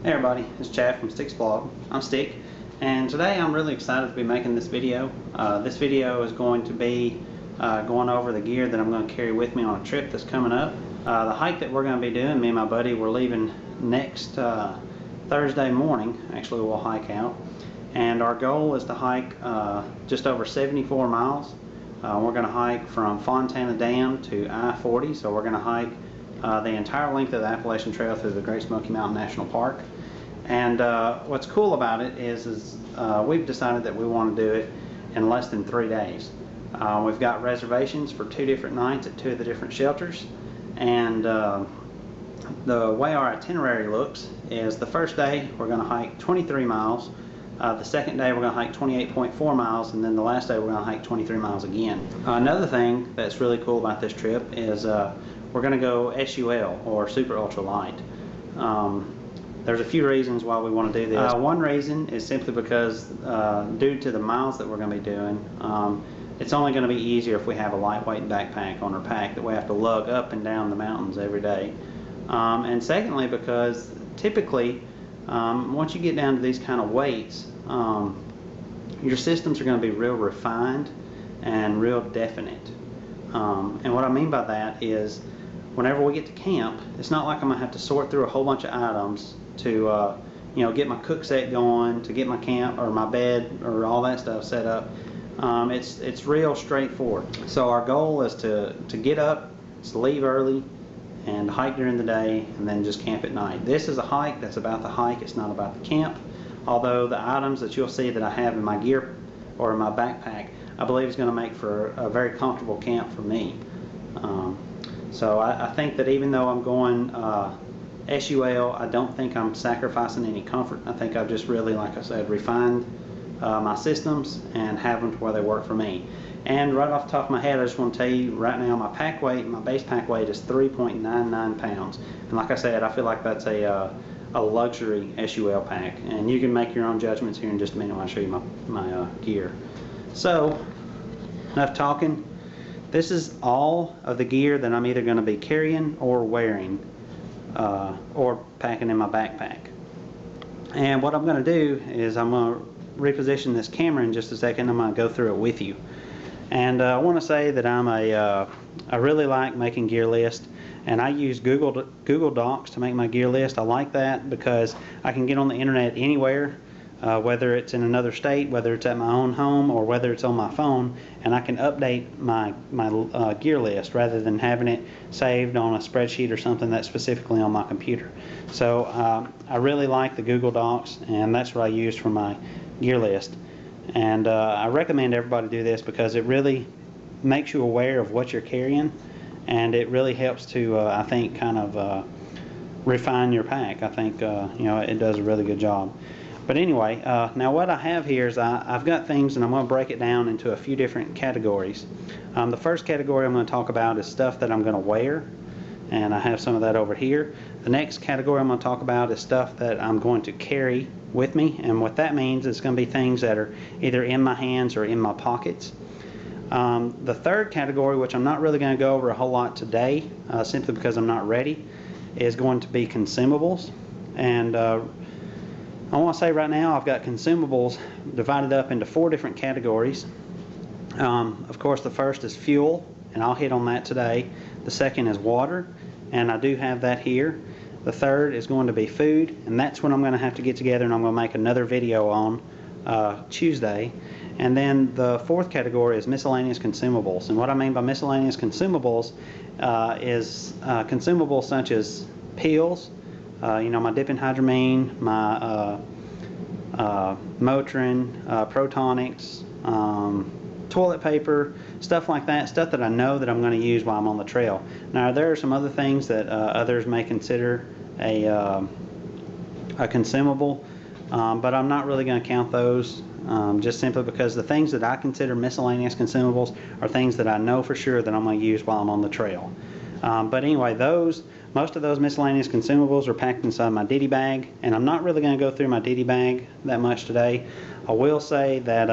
Hey everybody, it's Chad from Stick's Blog. I'm Stick, and today I'm really excited to be making this video. This video is going to be going over the gear that I'm going to carry with me on a trip that's coming up. The hike that we're going to be doing, me and my buddy, we're leaving next Thursday morning. Actually, we'll hike out, and our goal is to hike just over 74 miles. We're going to hike from Fontana Dam to I-40, so we're going to hike the entire length of the Appalachian Trail through the Great Smoky Mountain National Park. And what's cool about it is we've decided that we want to do it in less than 3 days. We've got reservations for 2 different nights at 2 of the different shelters, and the way our itinerary looks is the first day we're going to hike 23 miles, the second day we're going to hike 28.4 miles, and then the last day we're going to hike 23 miles again. Another thing that's really cool about this trip is we're going to go SUL, or Super Ultralight. There's a few reasons why we want to do this. One reason is simply because due to the miles that we're going to be doing, it's only going to be easier if we have a lightweight backpack on our pack that we have to lug up and down the mountains every day. And secondly, because typically once you get down to these kind of weights, your systems are going to be real refined and real definite. And what I mean by that is, whenever we get to camp, it's not like I'm going to have to sort through a whole bunch of items to get my cook set going, to get my camp or my bed or all that stuff set up. It's real straightforward. So our goal is to get up, to leave early, and hike during the day, and then just camp at night. This is a hike that's about the hike, it's not about the camp. Although the items that you'll see that I have in my gear or in my backpack, I believe is going to make for a very comfortable camp for me. So I think that even though I'm going SUL, I don't think I'm sacrificing any comfort. I think I've just really, like I said, refined my systems and have them to where they work for me. And right off the top of my head, I just want to tell you right now, my pack weight, my base pack weight is 3.99 pounds. And like I said, I feel like that's a luxury SUL pack. And you can make your own judgments here in just a minute when I show you my gear. So, enough talking. This is all of the gear that I'm either going to be carrying or wearing or packing in my backpack. And what I'm going to do is I'm going to reposition this camera in just a second. I'm going to go through it with you. And I want to say that I really like making gear lists, and I use Google Docs to make my gear list. I like that because I can get on the internet anywhere, whether it's in another state, whether it's at my own home, or whether it's on my phone, and I can update my gear list rather than having it saved on a spreadsheet or something that's specifically on my computer. So I really like the Google Docs, and that's what I use for my gear list. And I recommend everybody do this because it really makes you aware of what you're carrying, and it really helps to I think kind of refine your pack. I think it does a really good job. But anyway, now what I have here is I've got things, and I'm going to break it down into a few different categories. The first category I'm going to talk about is stuff that I'm going to wear, and I have some of that over here. The next category I'm going to talk about is stuff that I'm going to carry with me, and what that means is going to be things that are either in my hands or in my pockets. The third category, which I'm not really going to go over a whole lot today, simply because I'm not ready, is going to be consumables. And I want to say right now I've got consumables divided up into 4 different categories. Of course, the first is fuel, and I'll hit on that today. The second is water, and I do have that here. The third is going to be food, and that's what I'm going to have to get together and I'm going to make another video on Tuesday. And then the fourth category is miscellaneous consumables. And what I mean by miscellaneous consumables is consumables such as pills, my diphenhydramine, my Motrin, Protonics, toilet paper, stuff like that, stuff that I know that I'm going to use while I'm on the trail. Now there are some other things that others may consider a consumable, but I'm not really going to count those, just simply because the things that I consider miscellaneous consumables are things that I know for sure that I'm going to use while I'm on the trail. But anyway, most of those miscellaneous consumables are packed inside my ditty bag, and I'm not really going to go through my ditty bag that much today. I will say that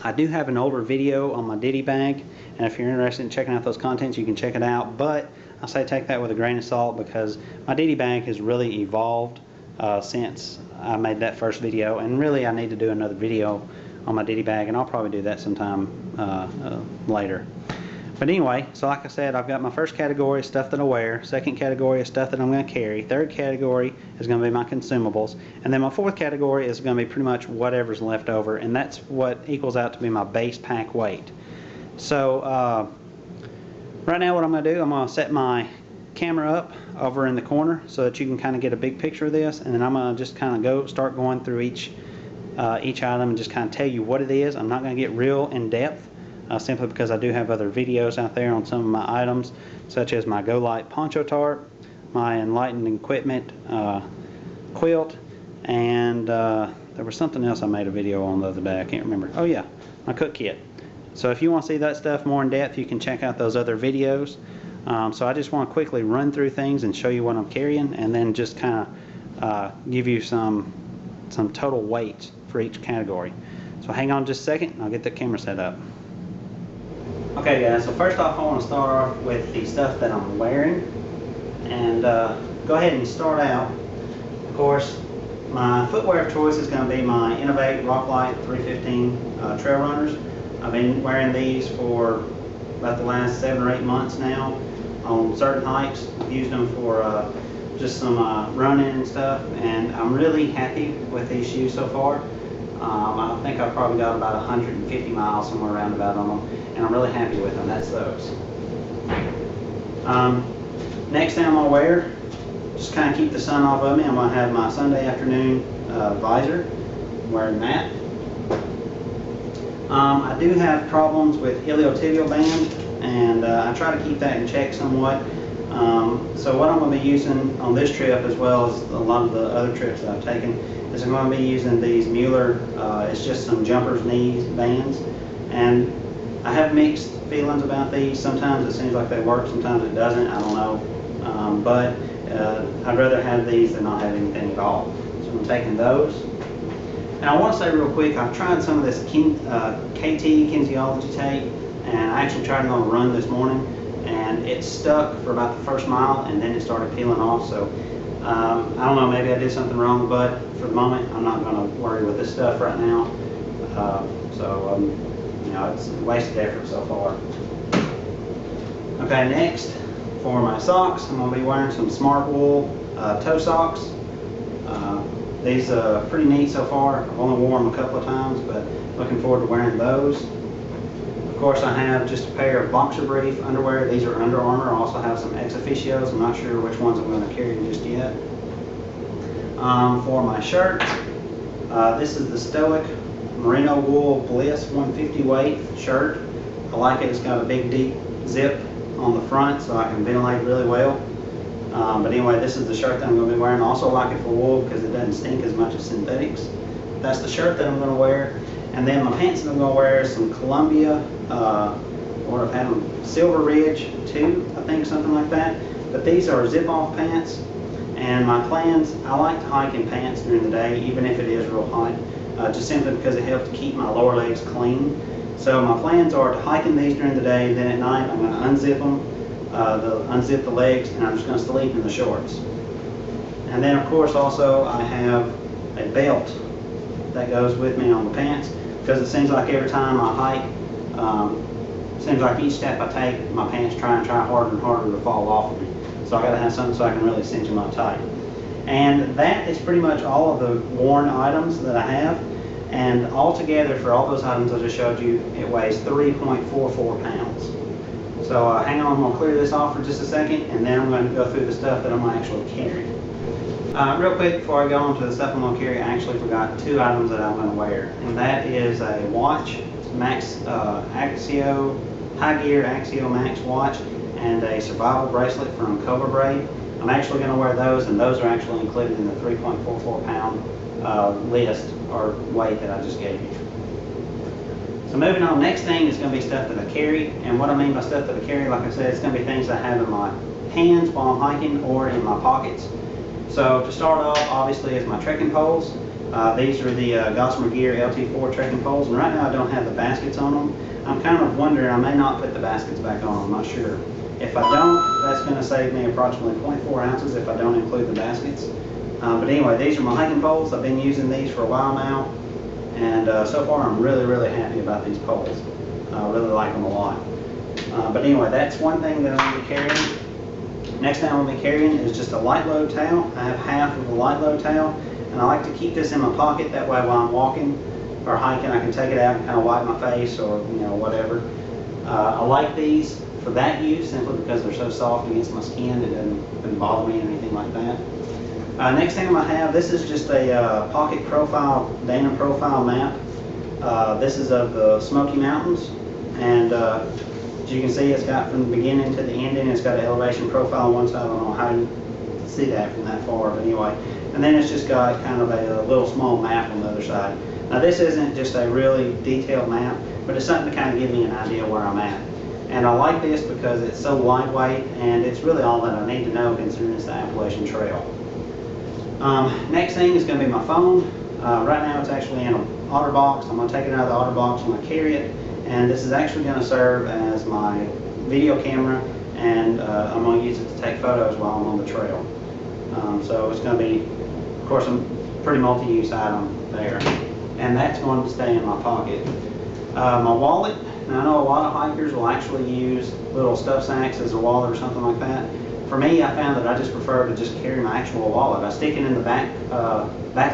I do have an older video on my ditty bag, and if you're interested in checking out those contents, you can check it out. But I say take that with a grain of salt because my ditty bag has really evolved since I made that first video, and really I need to do another video on my ditty bag, and I'll probably do that sometime later. But anyway, so like I said, I've got my first category of stuff that I wear, second category is stuff that I'm going to carry, third category is going to be my consumables, and then my fourth category is going to be pretty much whatever's left over, and that's what equals out to be my base pack weight. So right now what I'm going to do, I'm going to set my camera up over in the corner so that you can kind of get a big picture of this, and then I'm going to just kind of start going through each item and just kind of tell you what it is. I'm not going to get real in depth. Simply because I do have other videos out there on some of my items, such as my GoLight poncho tarp, my Enlightened Equipment quilt, and there was something else I made a video on the other day, I can't remember. Oh yeah, my cook kit. So if you want to see that stuff more in depth, you can check out those other videos. So I just want to quickly run through things and show you what I'm carrying, and then just kind of give you some total weights for each category. So hang on just a second, and I'll get the camera set up. Okay guys, so first off I want to start off with the stuff that I'm wearing, and go ahead and start out. Of course, my footwear of choice is going to be my Innovate Rocklight 315 trail runners. I've been wearing these for about the last 7 or 8 months now on certain hikes. I've used them for just some running and stuff, and I'm really happy with these shoes so far. I think I've probably got about 150 miles somewhere around about on them, and I'm really happy with them. That's those. Next thing I'm going to wear, just kind of keep the sun off of me, I'm going to have my Sunday afternoon visor. I'm wearing that. I do have problems with iliotibial band, and I try to keep that in check somewhat. So what I'm going to be using on this trip, as well as a lot of the other trips that I've taken, is I'm going to be using these Mueller, it's just some jumper's knees bands, and I have mixed feelings about these. Sometimes it seems like they work, sometimes it doesn't, I don't know, but I'd rather have these than not have anything at all. So I'm taking those. And I want to say real quick, I've tried some of this KT kinesiology tape, and I actually tried it on a run this morning, and it stuck for about the first mile, and then it started peeling off. So I don't know, maybe I did something wrong, but for the moment I'm not going to worry with this stuff right now. You know, it's a wasted effort so far. Okay, next for my socks, I'm going to be wearing some Smart Wool toe socks. These are pretty neat so far. I've only worn them a couple of times, but looking forward to wearing those. Of course, I have just a pair of boxer brief underwear. These are Under Armour. I also have some ex officios. I'm not sure which ones I'm going to carry just yet. For my shirt, this is the Stoic Merino Wool Bliss 150 weight shirt. I like it. It's got a big deep zip on the front so I can ventilate really well. But anyway, this is the shirt that I'm going to be wearing. I also like it for wool because it doesn't stink as much as synthetics. That's the shirt that I'm going to wear. And then my pants that I'm going to wear is some Columbia, or I've had them Silver Ridge 2, I think, something like that. But these are zip-off pants. And my plans, I like to hike in pants during the day, even if it is real hot, just simply because it helps to keep my lower legs clean. So my plans are to hike in these during the day, then at night I'm going to unzip them, unzip the legs, and I'm just going to sleep in the shorts. And then of course also I have a belt that goes with me on the pants, because it seems like every time I hike, it seems like each step I take, my pants try harder and harder to fall off of me. So I got to have something so I can really cinch them up tight. And that is pretty much all of the worn items that I have. And altogether, for all those items I just showed you, it weighs 3.44 pounds. So hang on, I'm going to clear this off for just a second, and then I'm going to go through the stuff that I'm going to actually carry. Real quick, before I go on to the stuff I'm going to carry, I actually forgot 2 items that I'm going to wear. And that is a watch, Max Axio, High Gear Axio Max watch, and a survival bracelet from Cobra Braid. I'm actually going to wear those, and those are actually included in the 3.44 pound list or weight that I just gave you. So moving on, next thing is going to be stuff that I carry, and what I mean by stuff that I carry, like I said, it's going to be things I have in my hands while I'm hiking or in my pockets. So to start off, obviously, is my trekking poles. These are the Gossamer Gear LT4 trekking poles, and right now I don't have the baskets on them. I'm kind of wondering, I may not put the baskets back on, I'm not sure. If I don't, that's going to save me approximately 0.4 ounces if I don't include the baskets. But anyway, these are my hiking poles. I've been using these for a while now, and so far I'm really happy about these poles. I really like them a lot. But anyway, that's one thing that I'm going to be carrying. Next thing I'm going to be carrying is just a light load towel. I have half of a light load towel, and I like to keep this in my pocket. That way while I'm walking or hiking, I can take it out and kind of wipe my face or whatever. I like these for that use simply because they're so soft against my skin. It doesn't bother me or anything like that. Next thing I'm going to have, this is just a pocket profile, Dana profile map. This is of the Smoky Mountains, and as you can see, it's got from the beginning to the ending, it's got an elevation profile on one side. I don't know how you see that from that far, but anyway. And then it's just got kind of a little small map on the other side. Now this isn't just a really detailed map, but it's something to kind of give me an idea where I'm at. And I like this because it's so lightweight, and it's really all that I need to know considering it's the Appalachian Trail. Next thing is going to be my phone. Right now it's actually in an otter box. I'm going to take it out of the otter box, I'm going to carry it, and this is actually going to serve as my video camera, and I'm going to use it to take photos while I'm on the trail. So it's going to be, of course, a pretty multi-use item there, and that's going to stay in my pocket. My wallet, now I know a lot of hikers will actually use little stuff sacks as a wallet or something like that. For me, I found that I just prefer to just carry my actual wallet. I stick it in the back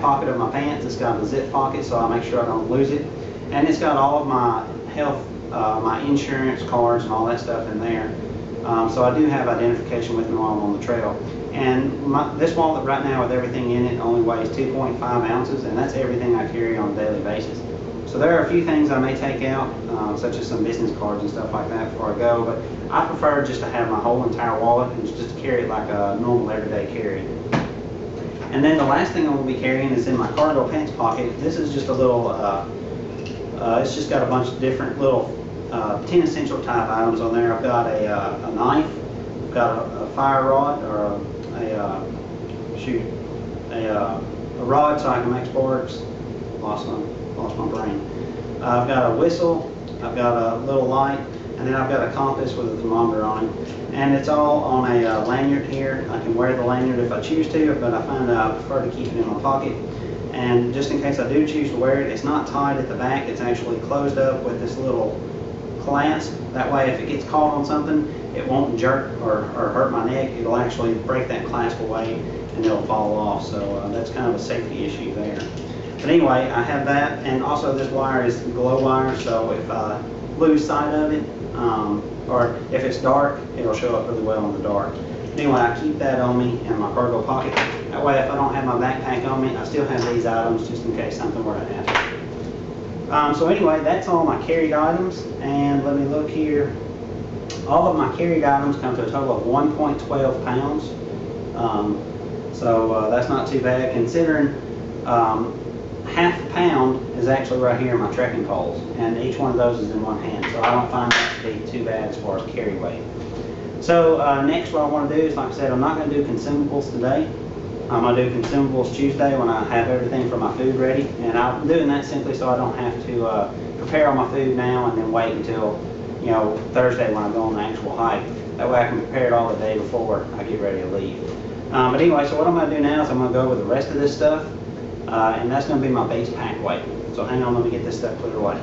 pocket of my pants. It's got a zip pocket, so I make sure I don't lose it. And it's got all of my health, my insurance cards and all that stuff in there. So I do have identification with me while I'm on the trail. And this wallet right now with everything in it only weighs 2.5 ounces, and that's everything I carry on a daily basis. So there are a few things I may take out, such as some business cards and stuff like that before I go, but I prefer just to have my whole entire wallet and just carry it like a normal everyday carry. And then the last thing I'm going to be carrying is in my cargo pants pocket. This is just a little, it's just got a bunch of different little 10 essential type items on there. I've got a knife, I've got a fire rod, or a rod so I can make sparks. Lost my brain. I've got a whistle, I've got a little light, and then I've got a compass with a thermometer on it. And it's all on a lanyard here. I can wear the lanyard if I choose to, but I find I prefer to keep it in my pocket. And just in case I do choose to wear it, it's not tied at the back, it's actually closed up with this little clasp. That way if it gets caught on something, it won't jerk or hurt my neck. It'll actually break that clasp away and it'll fall off. So that's kind of a safety issue there. But anyway, I have that, and also this wire is glow wire, so if I lose sight of it, or if it's dark, it'll show up really well in the dark. Anyway, I keep that on me in my cargo pocket. That way if I don't have my backpack on me, I still have these items just in case something were to happen. So anyway, that's all my carried items, and let me look here. All of my carried items come to a total of 1.12 pounds. So that's not too bad considering half a pound is actually right here in my trekking poles, and each one of those is in one hand, so I don't find that to be too bad as far as carry weight. So next what I want to do is, like I said, I'm not going to do consumables today. I'm going to do consumables Tuesday when I have everything for my food ready, and I'm doing that simply so I don't have to prepare all my food now and then wait until Thursday when I go on the actual hike. That way I can prepare it all the day before I get ready to leave. But anyway, so what I'm going to do now is I'm going to go over the rest of this stuff. And that's going to be my base pack weight. So hang on, let me get this stuff cleared away.